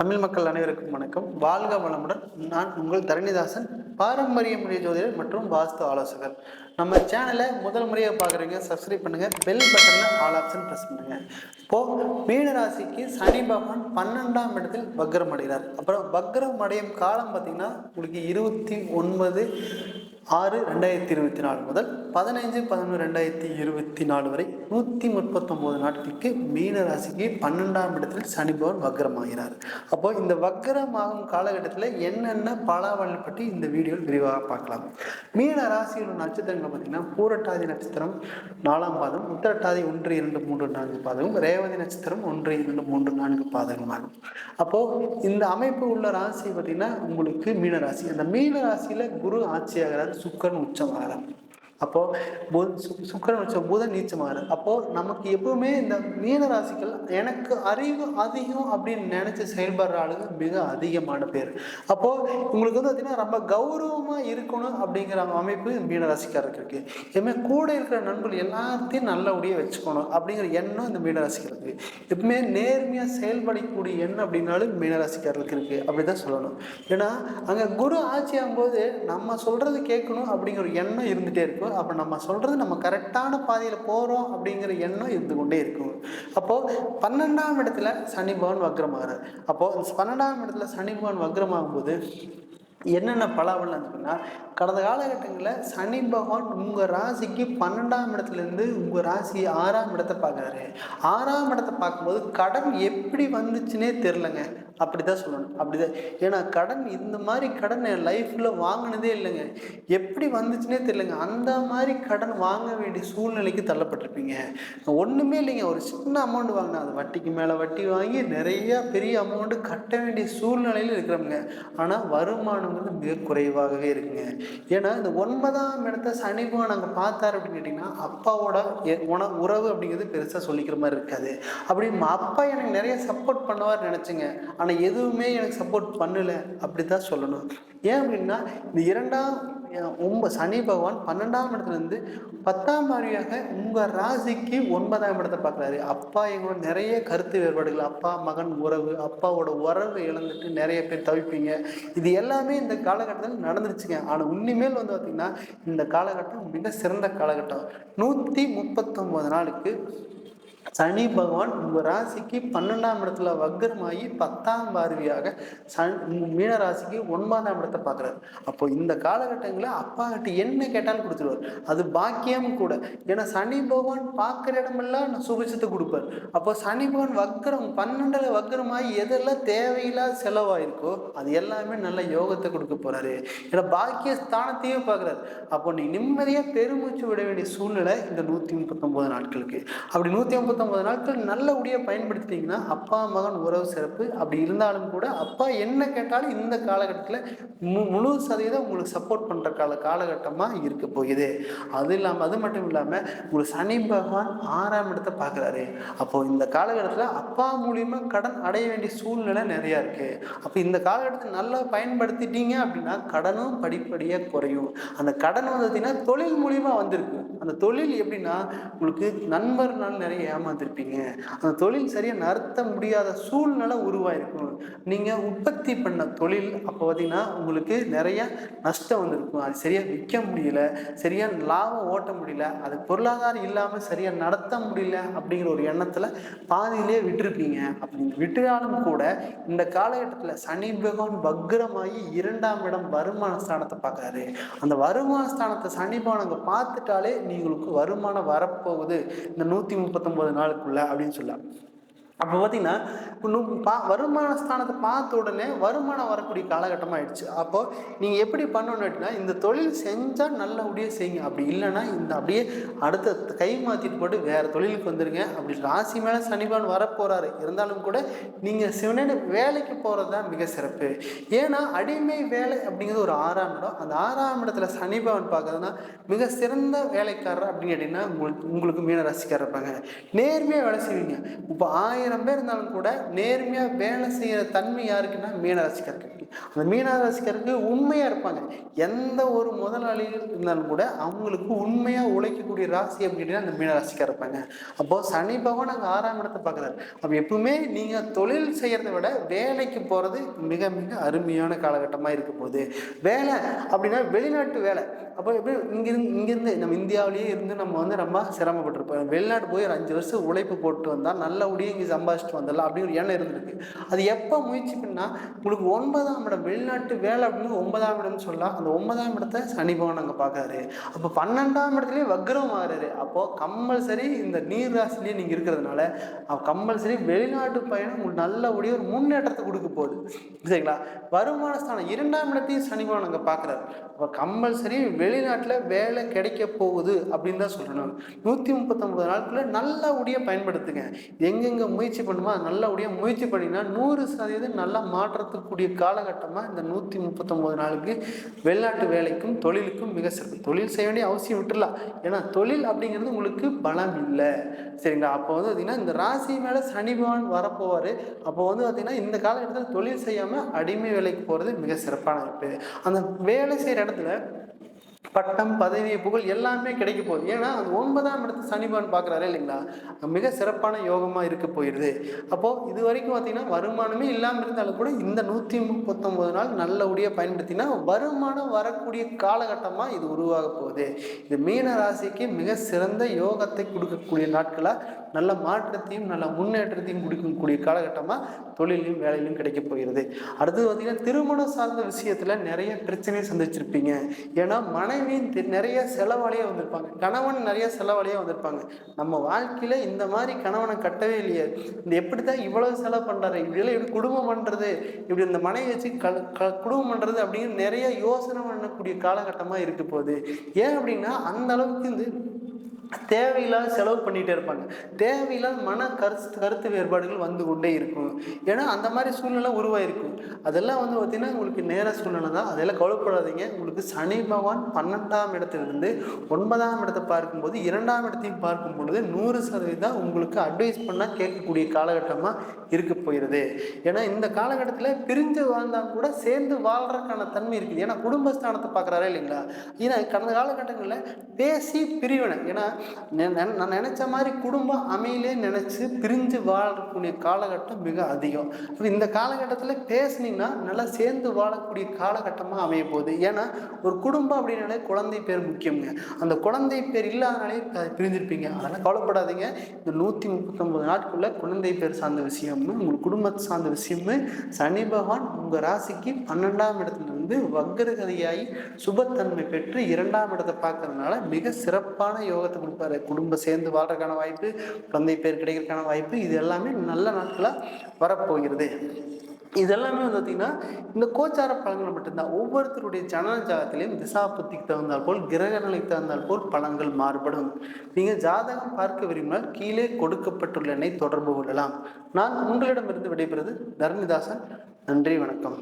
தமிழ் மக்கள் அனைவருக்கும் வணக்கம். வாழ்க வளமுடன். நான் உங்கள் தரணிதாசன், பாரம்பரிய முறை ஜோதிடர் மற்றும் வாஸ்து ஆலோசகர். நம்ம சேனலை முதல் முறையாக பார்க்குறீங்க, சப்ஸ்கிரைப் பண்ணுங்கள். பெல் பட்டனில் ஆல் ஆப்ஷன் ப்ரெஸ் பண்ணுங்கள். இப்போது மீனராசிக்கு சனி பகவான் 12ஆம் இடத்தில் வக்ரம் அடைகிறார். அப்புறம் வக்ரம் அடையும் காலம் பார்த்திங்கன்னா உங்களுக்கு 29/6/2024 முதல் 15/11/2024 வரை 139 நாட்களுக்கு மீனராசிக்கு 12ஆம் இடத்தில் சனி பகவான் வக்ரமாகிறார். அப்போ இந்த வக்ரமாகும் காலகட்டத்தில் என்னென்ன பலாபலன் பற்றி இந்த வீடியோவில் விரிவாக பார்க்கலாம். மீன ராசியோட நட்சத்திரங்கள் பார்த்தீங்கன்னா பூரட்டாதி நட்சத்திரம் 4ஆம் பாதம், உத்திரட்டாதி 1, 2, 3, 4 பாதமும், ரேவதி நட்சத்திரம் 1, 2, 3, 4 பாதகமாகும். அப்போ இந்த அமைப்பு உள்ள ராசி பார்த்தீங்கன்னா உங்களுக்கு மீனராசி. அந்த மீன ராசியில குரு ஆட்சியாகிறார், சுக்கிரன் உச்சமாகிறார். அப்போ சுக்கிரன் உச்சம், புதன் நீச்சமாகிறார். அப்போ நமக்கு எப்பவுமே இந்த மீன ராசிகள் எனக்கு அறிவு அதிகம் அப்படின்னு நினைச்சு செயல்படுற ஆளுங்க மிக அதிகமான பேர். அப்போ உங்களுக்கு வந்து பார்த்தீங்கன்னா ரொம்ப கௌரவமா இருக்கணும் அப்படிங்கிற அமைப்பு மீனராசிக்காரருக்கு இருக்கு. எப்பவுமே கூட இருக்கிற நண்பர்கள் எல்லாத்தையும் நல்லபடியாக வச்சுக்கணும் அப்படிங்கிற எண்ணம் இந்த மீனராசிக்காரருக்கு. எப்பவுமே நேர்மையா செயல்படக்கூடிய எண்ணம் அப்படின்னாலும் மீனராசிக்காரருக்கு இருக்கு அப்படிதான் சொல்லணும். ஏன்னா அங்க குரு ஆட்சி ஆகும்போது நம்ம சொல்றது கேட்கணும் அப்படிங்கிற ஒரு எண்ணம் இருந்துட்டே இருக்கும். அப்போ நம்ம சொல்றது நம்ம கரெக்டான பாதையில் போறோம் அப்படிங்கிற எண்ணம் இருந்து கொண்டே இருக்கும். அப்போ 12ஆம் இடத்துல சனி பகவான் வக்ரமாகிறார். அப்போ 12ஆம் இடத்துல சனி பகவான் வக்ரமாகும் போது என்னென்ன பலாபலன் இருக்குன்னா, கடந்த காலகட்டங்களில் சனி பகவான் உங்கள் ராசிக்கு 12ஆம் இடத்துலேருந்து உங்கள் ராசி 6ஆம் இடத்தை பார்க்குறாரு. 6ஆம் இடத்தை பார்க்கும்போது கடன் எப்படி வந்துச்சுன்னே தெரிலங்க, அப்படிதான் சொல்லணும். அப்படிதான். ஏன்னா கடன், இந்த மாதிரி கடன் என் லைஃப்பில் வாங்கினதே இல்லைங்க. எப்படி வந்துச்சுன்னே தெரியலங்க. அந்த மாதிரி கடன் வாங்க வேண்டிய சூழ்நிலைக்கு தள்ளப்பட்டிருப்பீங்க. ஒன்றுமே இல்லைங்க, ஒரு சின்ன அமௌண்ட் வாங்கினா அது வட்டிக்கு மேலே வட்டி வாங்கி நிறையா பெரிய அமௌண்ட்டு கட்ட வேண்டிய சூழ்நிலையில் இருக்கிறவங்க. ஆனால் வருமானம் வந்து மிக குறைவாகவே இருக்குங்க. ஏன்னா இந்த 9ஆம் இடத்த சனி பகவான் அங்கே பார்த்தாரு அப்படின்னு கேட்டிங்கன்னா, அப்பாவோட உறவு அப்படிங்கிறது பெருசாக சொல்லிக்கிற மாதிரி இருக்காது. அப்படி அப்பா எனக்கு நிறைய சப்போர்ட் பண்ணுவார் நினச்சிங்க, ஆனால் எதுவுமே எனக்கு சப்போர்ட் பண்ணலை அப்படி தான் சொல்லணும். ஏன் அப்படின்னா இந்த சனி பகவான் 12ஆம் இடத்துலேருந்து 10ஆம் வாரியாக உங்கள் ராசிக்கு 9ஆம் இடத்தை பார்க்குறாரு. அப்பா எங்களோட நிறைய கருத்து வேறுபாடுகள், அப்பா மகன் உறவு, அப்பாவோட உறவு இழந்துட்டு நிறைய பேர் தவிப்பீங்க. இது எல்லாமே இந்த காலகட்டத்தில் நடந்துருச்சுங்க. ஆனால் உண்மையில் வந்து பார்த்திங்கன்னா இந்த காலகட்டம் மிக சிறந்த காலகட்டம். 139 நாளுக்கு சனி பகவான் உங்கள் ராசிக்கு 12ஆம் இடத்துல வக்ரமாகி 10ஆம் பார்வையாக மீன ராசிக்கு 9ஆம் இடத்தை பார்க்குறாரு. அப்போ இந்த காலகட்டங்களில் அப்பா கிட்ட என்ன கேட்டாலும் கொடுத்துருவார். அது பாக்கியம் கூட. ஏன்னா சனி பகவான் பார்க்குற இடமெல்லாம் சுபிச்சத்தை கொடுப்பார். அப்போ சனி பகவான் வக்ரம் 12ல் வக்ரமாகி எதெல்லாம் தேவையில்லாத செலவாயிருக்கோ அது எல்லாமே நல்ல யோகத்தை கொடுக்க போறாரு. ஏன்னா பாக்கிய ஸ்தானத்தையும் பார்க்குறாரு. அப்போ நீ நிம்மதியாக பெருமூச்சு விட வேண்டிய சூழ்நிலை இந்த 139 நாட்களுக்கு. அப்படி 139 நாட்கள் நல்லபடியாக பயன்படுத்திட்டீங்கன்னா அப்பா மகன் உறவு சிறப்பு. அப்படி இருந்தாலும் கூட அப்பா என்ன கேட்டாலும் இந்த காலகட்டத்தில் முழு சதவீதம் உங்களுக்கு சப்போர்ட் பண்ணுற காலகட்டமாக இருக்க போகுது. அது மட்டும் இல்லாமல் உங்களுக்கு சனி பகவான் 6ஆம் இடத்தை பார்க்குறாரு. அப்போ இந்த காலகட்டத்தில் அப்பா மூலியமாக கடன் அடைய வேண்டிய சூழ்நிலை நிறையா இருக்குது. அப்போ இந்த காலகட்டத்தை நல்லா பயன்படுத்திட்டீங்க அப்படின்னா கடனும் படிப்படியாக குறையும். அந்த கடன் வந்ததுன்னா தொழில் மூலியமாக வந்திருக்கு. அந்த தொழில் எப்படின்னா உங்களுக்கு நண்பர்களால் நிறைய ஏமாத்திருப்பீங்க. அந்த தொழில் சரியாக நடத்த முடியாத சூழ்நிலை உருவாயிருக்கும். நீங்கள் உற்பத்தி பண்ண தொழில் அப்போ பார்த்தீங்கன்னா உங்களுக்கு நிறைய நஷ்டம் வந்திருக்கும். அது சரியாக விற்க முடியல, சரியாக லாபம் ஓட்ட முடியல, அது பொருளாதாரம் இல்லாமல் சரியாக நடத்த முடியல அப்படிங்கிற ஒரு எண்ணத்தில் பாதியிலே விட்டுருப்பீங்க. அப்படி விட்டுறாலும் கூட இந்த காலகட்டத்தில் சனி பகவான் வக்ரமாகி 2ஆம் இடம் வருமான ஸ்தானத்தை பார்க்குறாரு. அந்த வருமான ஸ்தானத்தை சனி பகவான் அங்கே பார்த்துட்டாலே நீங்களுக்கு வருமானம் வரப்போகுது இந்த 139 நாளுக்குள்ள அப்படின்னு சொல்லலாம். அப்போ பார்த்தீங்கன்னா வருமான ஸ்தானத்தை பார்த்த உடனே வருமானம் வரக்கூடிய காலகட்டமாக ஆயிடுச்சு. அப்போது நீங்கள் எப்படி பண்ணணும் அப்படின்னா, இந்த தொழில் செஞ்சால் நல்லபடியாக செய்யுங்க. அப்படி இல்லைன்னா இந்த அப்படியே அடுத்த கை மாற்றிட்டு போட்டு வேறு தொழிலுக்கு வந்துடுங்க. அப்படி ராசி மேலே சனிபான் வரப்போகிறாரு இருந்தாலும் கூட நீங்கள் சிவனே வேலைக்கு போகிறது தான் மிக சிறப்பு. ஏன்னா அடிமை வேலை அப்படிங்கிறது ஒரு 6ஆம் இடம். அந்த 6ஆம் இடத்துல சனிபவன் பார்க்குறதுனா மிக சிறந்த வேலைக்காரர் அப்படின்னு கேட்டிங்கன்னா உங்களுக்கு மீன ராசிக்காரர் இருப்பாங்க. நேர்மையாக வேலை செய்வீங்க. இப்போ 1000 பேர் இருந்தாலும் கூட நேர்மையாக வேலை செய்கிற தன்மை யாருக்குன்னா மீனராசிக்காரருக்கு. அந்த மீனராசிக்காரருக்கு உண்மையாக இருப்பாங்க. எந்த ஒரு முதலாளி தொழிலாளிகள் இருந்தாலும் கூட அவங்களுக்கு உண்மையாக உழைக்கக்கூடிய ராசி அப்படின்னா அந்த மீனராசிக்காக இருப்பாங்க. அப்போது சனி பகவான் அங்கே 6ஆம் இடத்தை பார்க்குறாரு. அப்போ எப்பவுமே நீங்கள் தொழில் செய்கிறத விட வேலைக்கு போகிறது மிக மிக அருமையான காலகட்டமாக இருக்க போகுது. வேலை அப்படின்னா வெளிநாட்டு வேலை. அப்போ எப்படி இங்கிருந்து நம்ம இந்தியாவிலேயே இருந்து நம்ம வந்து ரொம்ப சிரமப்பட்டிருப்போம். வெளிநாட்டு போய் ஒரு 5 வருஷம் உழைப்பு போட்டு வந்தால் நல்லபடியாக இங்கே சம்பாதிச்சுட்டு வந்துடலாம் அப்படின்னு ஒரு எண்ணம் இருந்திருக்கு. அது எப்போ முயற்சி பண்ணால் உங்களுக்கு 9ஆம் இடம் வெளிநாட்டு வேலை அப்படின்னு 9ஆம் இடம்னு சொல்லலாம். அந்த 9ஆம் இடத்தை சனி பகவான் அங்கே பார்க்குறாரு. அப்போ 12ஆம் இடத்துலேயே வக்ரம் ஆகிறாரு. அப்போது கம்பல்சரி இந்த நீர் ராசிலேயே நீங்கள் இருக்கிறதுனால கம்பல்சரி வெளிநாட்டு பயணம் உங்களுக்கு நல்லபடியாக ஒரு முன்னேற்றத்தை கொடுக்க போகுது. சரிங்களா? வருமான ஸ்தானம் 2ஆம் இடத்தையும் சனி பகவான் அங்கே பார்க்குறாரு. அப்போ கம்பல்சரி வெளிநாட்டில் வேலை கிடைக்க போகுது அப்படின்னு தான் சொல்லணும். 139 நாட்குள்ள நல்லபடியாக பயன்படுத்துங்க. எங்கெங்கே முயற்சி பண்ணுமோ அது நல்லபடியாக முயற்சி பண்ணினா 100% நல்லா மாற்றத்துக்கூடிய காலகட்டமாக இந்த 139 நாளுக்கு வெளிநாட்டு வேலைக்கும் தொழிலுக்கும் மிக சிறப்பு. தொழில் செய்ய வேண்டிய அவசியம் விட்டுடலாம். ஏன்னா தொழில் அப்படிங்கிறது உங்களுக்கு பலம் இல்லை. சரிங்களா? அப்போ வந்து பார்த்திங்கன்னா இந்த ராசி மேலே சனி பகவான் வரப்போவார். அப்போ வந்து பார்த்திங்கன்னா இந்த காலகட்டத்தில் தொழில் செய்யாமல் அடிமை வேலைக்கு போகிறது மிக சிறப்பான இருக்குது. அந்த வேலை செய்கிற இடத்துல பட்டம், பதவி, புகழ் எல்லாமே கிடைக்க போகுது. ஏன்னா அது 9ஆம் இடத்து சனி பகவான் பார்க்குறாரு இல்லைங்களா? மிக சிறப்பான யோகமாக இருக்க போயிடுது. அப்போது இது வரைக்கும் பார்த்திங்கன்னா வருமானமே இல்லாமல் இருந்தாலும் கூட இந்த 139 நாள் நல்லபடியாக பயன்படுத்தினா வருமானம் வரக்கூடிய காலகட்டமாக இது உருவாக போகுது. இது மீன ராசிக்கு மிக சிறந்த யோகத்தை கொடுக்கக்கூடிய நாட்களாக நல்ல மாற்றத்தையும் நல்ல முன்னேற்றத்தையும் கொடுக்கக்கூடிய காலகட்டமாக தொழிலையும் வேலையிலும் கிடைக்க போகிறது. அடுத்தது பார்த்திங்கன்னா திருமணம் சார்ந்த விஷயத்தில் நிறைய பிரச்சனையை சந்திச்சிருப்பீங்க. ஏன்னா மனைவியின் நிறைய செலவாளியாக வந்திருப்பாங்க, கணவன் நிறைய செலவாளியாக வந்திருப்பாங்க. நம்ம வாழ்க்கையில் இந்த மாதிரி கணவனை கட்டவே இல்லையே, இந்த எப்படி தான் இவ்வளவு செலவு பண்ணுறாரு, இப்படியெல்லாம் எப்படி குடும்பம் பண்ணுறது, இப்படி இந்த மனைவி வச்சு குடும்பம் பண்ணுறது அப்படின்னு நிறைய யோசனை பண்ணக்கூடிய காலகட்டமாக இருக்க போகுது. ஏன் அப்படின்னா அந்த அளவுக்கு இந்த தேவையில்லாத செலவு பண்ணிகிட்டே இருப்பாங்க. தேவையில்லாத கருத்து வேறுபாடுகள் வந்து கொண்டே இருக்கும். ஏன்னா அந்த மாதிரி சூழ்நிலை உருவாயிருக்கும். அதெல்லாம் வந்து பார்த்திங்கன்னா உங்களுக்கு நேர சூழ்நிலை தான். அதெல்லாம் கவலைப்படாதீங்க. உங்களுக்கு சனி பகவான் 12ஆம் இடத்திலிருந்து 9ஆம் இடத்தை பார்க்கும்போது 2ஆம் இடத்தையும் பார்க்கும் பொழுது 100% உங்களுக்கு அட்வைஸ் பண்ணால் கேட்கக்கூடிய காலகட்டமாக இருக்க போகிறது. ஏன்னா இந்த காலகட்டத்தில் பிரிஞ்சு வாழ்ந்தால் கூட சேர்ந்து வாழ்கிறதுக்கான தன்மை இருக்குது. ஏன்னா குடும்பஸ்தானத்தை பார்க்குறாரே இல்லைங்களா? ஏன்னா கடந்த காலகட்டங்களில் பேசி பிரிவினை, ஏன்னா நான் நினச்ச மாதிரி குடும்பம் அமையிலே நினச்சி பிரிஞ்சு வாழக்கூடிய காலகட்டம் மிக அதிகம். இந்த காலகட்டத்தில் பேசுனீங்கன்னா நல்லா சேர்ந்து வாழக்கூடிய காலகட்டமாக அமைய போகுது. ஏன்னா ஒரு குடும்பம் அப்படின்னாலே குழந்தை பேர் முக்கியங்க. அந்த குழந்தை பேர் இல்லாதனாலே பிரிஞ்சிருப்பீங்க. அதெல்லாம் கவலைப்படாதீங்க. இந்த 139 நாட்குள்ள குழந்தை பேர் சார்ந்த விஷயமும் உங்கள் குடும்பத்தை சார்ந்த விஷயமும் சனி பகவான் உங்கள் ராசிக்கு 12ஆம் இடத்துலேருந்து வக்ரகதியாகி சுபத்தன்மை பெற்று 2ஆம் இடத்தை பார்க்கறதுனால மிக சிறப்பான யோகத்தை கொடுப்பாரு. குடும்பம் சேர்ந்து வாழ்றதுக்கான வாய்ப்பு, குழந்தை பேர் கிடைக்கிறதுக்கான வாய்ப்பு, இது எல்லாமே நல்ல நாட்களாக வரப்போகிறது. இதெல்லாமே வந்து பார்த்திங்கன்னா இந்த கோச்சார பலன்கள் மட்டும்தான். ஒவ்வொருத்தருடைய ஜனன ஜாதகத்திலையும் திசாபுத்திக்கு தகுந்தால் போல் கிரக நிலைக்கு தகுந்தால் போல் பலன்கள் மாறுபடும். நீங்கள் ஜாதகம் பார்க்க விரும்பினால் கீழே கொடுக்கப்பட்டுள்ள எண்ணை தொடர்பு கொள்ளலாம். நான் உங்களிடமிருந்து விடைபெறுவது தரணிதாசன். நன்றி, வணக்கம்.